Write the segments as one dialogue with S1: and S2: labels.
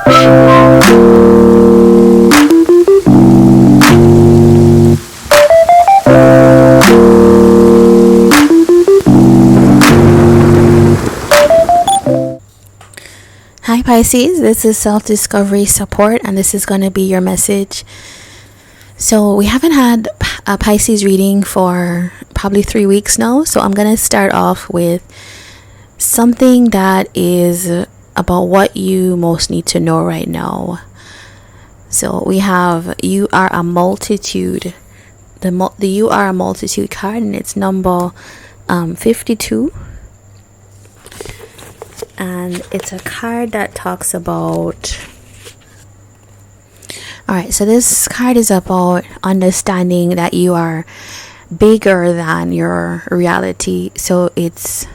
S1: Hi Pisces, this is self-discovery support and this is going to be your message. So we haven't had a Pisces reading for probably 3 weeks now, so I'm going to start off with something that is about what you most need to know right now. So we have you are a multitude. The you are a multitude card, and it's number 52. And it's a card that talks about, alright, so this card is about understanding that you are bigger than your reality. So it's,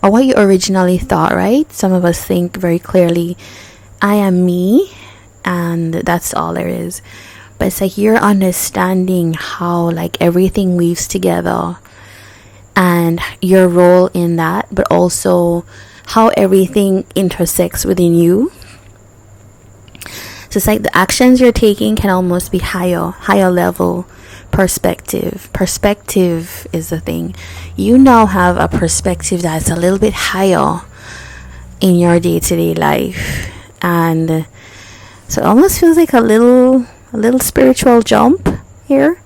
S1: or what you originally thought, right? Some of us think very clearly, I am me, and that's all there is. But it's like you're understanding how like everything weaves together and your role in that, but also how everything intersects within you. So it's like the actions you're taking can almost be higher level perspective. Perspective is the thing. You now have a perspective that's a little bit higher in your day-to-day life, and so it almost feels like a little spiritual jump here.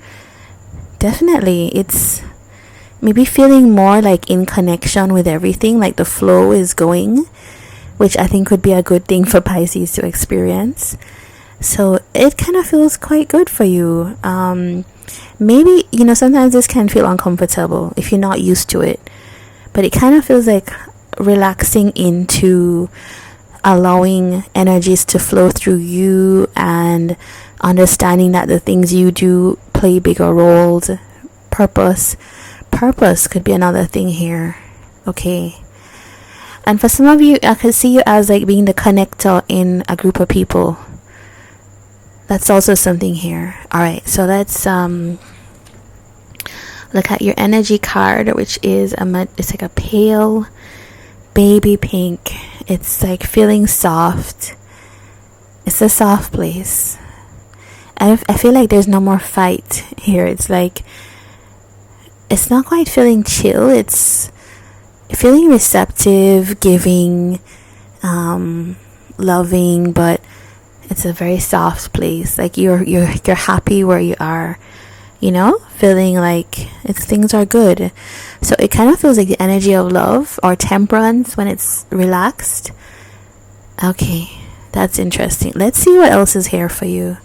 S1: Definitely, it's maybe feeling more like in connection with everything, like the flow is going, which I think would be a good thing for Pisces to experience. So it kind of feels quite good for you. Maybe, sometimes this can feel uncomfortable if you're not used to it, but it kind of feels like relaxing into allowing energies to flow through you and understanding that the things you do play bigger roles. Purpose could be another thing here. Okay. And for some of you, I could see you as like being the connector in a group of people. That's also something here. Alright, so let's look at your energy card, which is it's like a pale baby pink. It's like feeling soft. It's a soft place. I feel like there's no more fight here. It's like it's not quite feeling chill, it's feeling receptive, giving, loving, but it's a very soft place. Like you're happy where you are, feeling like things are good. So it kind of feels like the energy of love or temperance when it's relaxed. Okay, that's interesting. Let's see what else is here for you.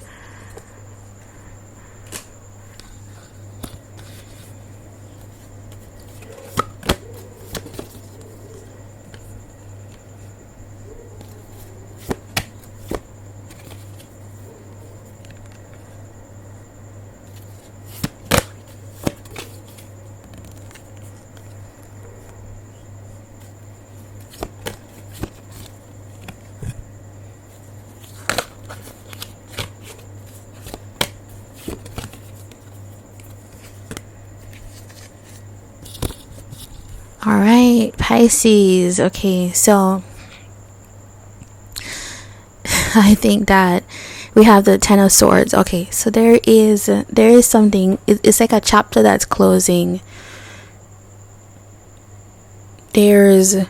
S1: Alright, Pisces. Okay, so I think that we have the Ten of Swords. Okay, so there is something, it's like a chapter that's closing. There's a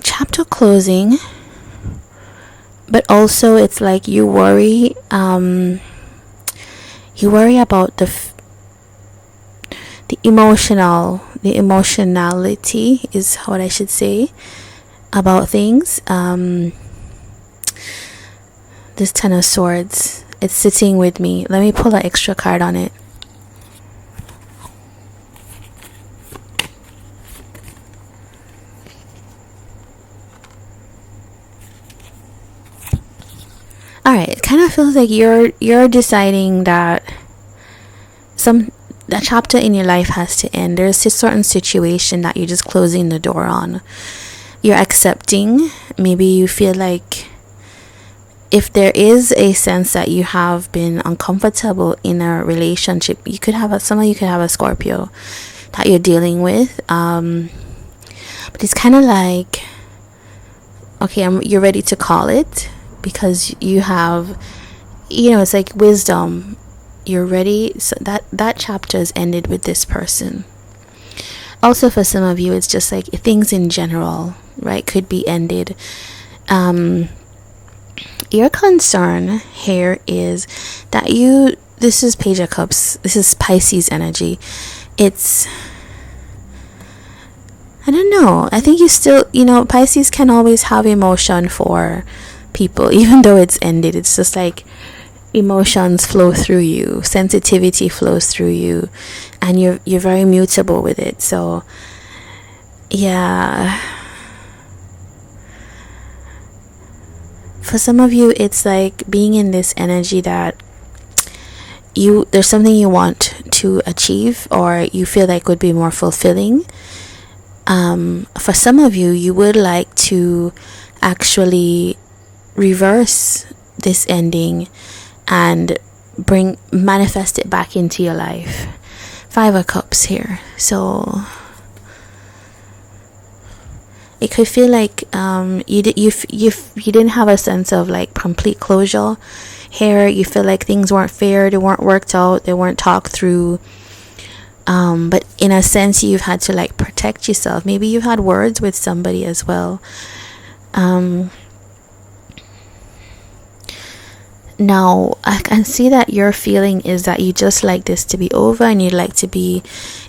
S1: chapter closing, but also it's like you worry about the emotionality is what I should say about things. This Ten of Swords, it's sitting with me. Let me pull an extra card on it. Alright, it kind of feels like you're deciding that that chapter in your life has to end. There's a certain situation that you're just closing the door on. You're accepting. Maybe you feel like if there is a sense that you have been uncomfortable in a relationship, some of you could have a Scorpio that you're dealing with. But it's kind of like okay, you're ready to call it, because you have, it's like wisdom. You're ready. So that chapter is ended with this person. Also, for some of you, it's just like things in general, right, could be ended. Your concern here is that this is Page of Cups, this is Pisces energy. It's, I don't know, I think you still, Pisces can always have emotion for people, even though it's ended. It's just like emotions flow through you, sensitivity flows through you, and you're very mutable with it. So yeah, for some of you, it's like being in this energy that there's something you want to achieve, or you feel like would be more fulfilling. For some of you, you would like to actually reverse this ending and manifest it back into your life. 5 of Cups here. So it could feel like you didn't have a sense of like complete closure here. You feel like things weren't fair, they weren't worked out, they weren't talked through. But in a sense, you've had to like protect yourself. Maybe you've had words with somebody as well. Now I can see that your feeling is that you just like this to be over, and you'd like to be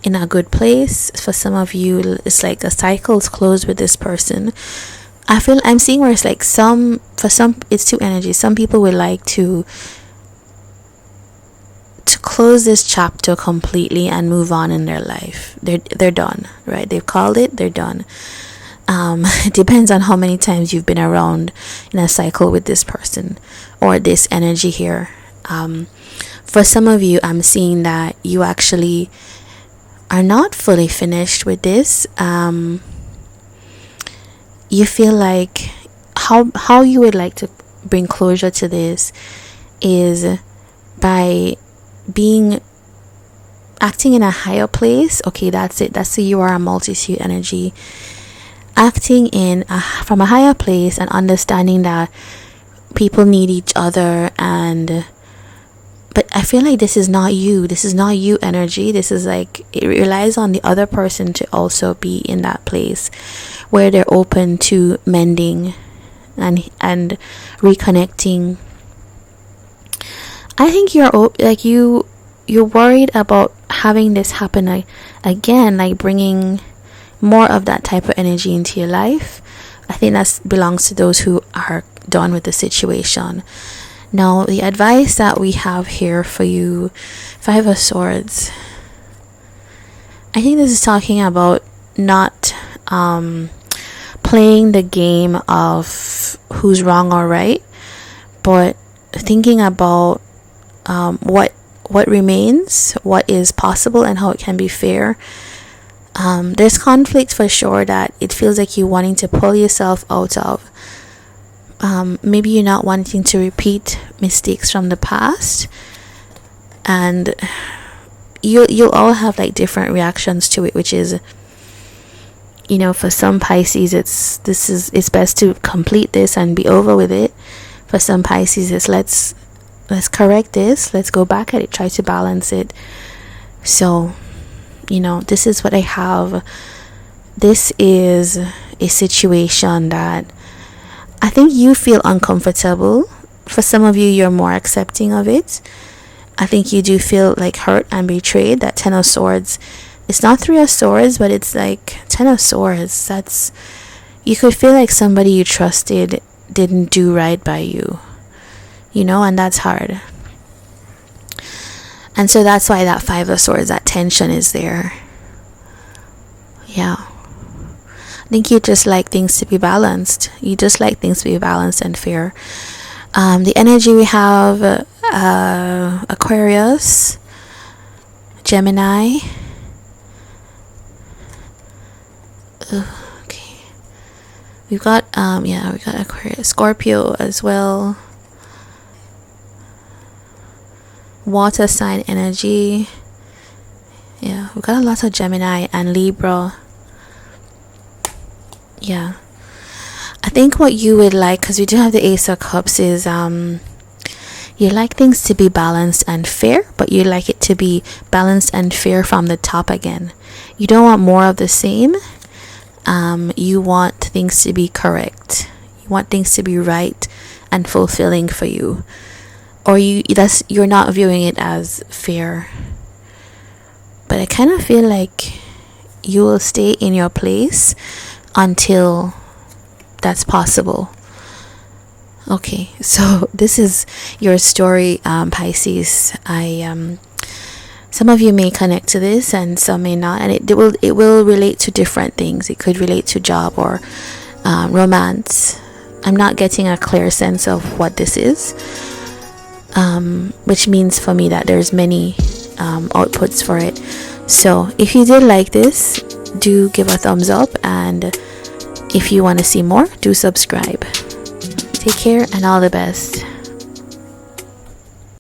S1: in a good place. For some of you, it's like a cycle's closed with this person. I'm seeing where it's like for some it's two energies. Some people would like to close this chapter completely and move on in their life. They're done, right? They've called it, they're done. It depends on how many times you've been around in a cycle with this person or this energy here. For some of you, I'm seeing that you actually are not fully finished with this. You feel like how you would like to bring closure to this is by acting in a higher place. Okay, that's it. That's the you are a multitude energy. Acting from a higher place and understanding that people need each other, but I feel like this is not you energy. This is like, it relies on the other person to also be in that place where they're open to mending and reconnecting. I think you're worried about having this happen again, like bringing more of that type of energy into your life. I think that belongs to those who are done with the situation. Now, the advice that we have here for you, 5 of Swords. I think this is talking about not playing the game of who's wrong or right, but thinking about what remains, what is possible, and how it can be fair. There's conflict for sure that it feels like you're wanting to pull yourself out of. Maybe you're not wanting to repeat mistakes from the past, and you'll all have like different reactions to it, which is, for some Pisces, it's best to complete this and be over with it. For some Pisces, it's let's correct this, let's go back at it, try to balance it. So this is what I have. This is a situation that I think you feel uncomfortable. For some of you, you're more accepting of it. I think you do feel like hurt and betrayed. That 10 of Swords, it's not 3 of Swords, but it's like 10 of Swords. You could feel like somebody you trusted didn't do right by you, and that's hard. And so that's why that 5 of Swords, that tension is there. Yeah. I think you just like things to be balanced. You just like things to be balanced and fair. The energy we have, Aquarius, Gemini. Okay. We got Aquarius, Scorpio as well. Water sign energy. Yeah, we've got a lot of Gemini and Libra. Yeah, I think what you would like, because we do have the Ace of Cups, is you like things to be balanced and fair, but you like it to be balanced and fair from the top again. You don't want more of the same. You want things to be correct. You want things to be right and fulfilling for you. Or you're not viewing it as fair. But I kind of feel like you will stay in your place until that's possible. Okay, so this is your story, Pisces. Some of you may connect to this and some may not, and it will relate to different things. It could relate to job or romance. I'm not getting a clear sense of what this is, which means for me that there's many outputs for it. So if you did like this, do give a thumbs up, and if you want to see more, do subscribe. Take care and all the best.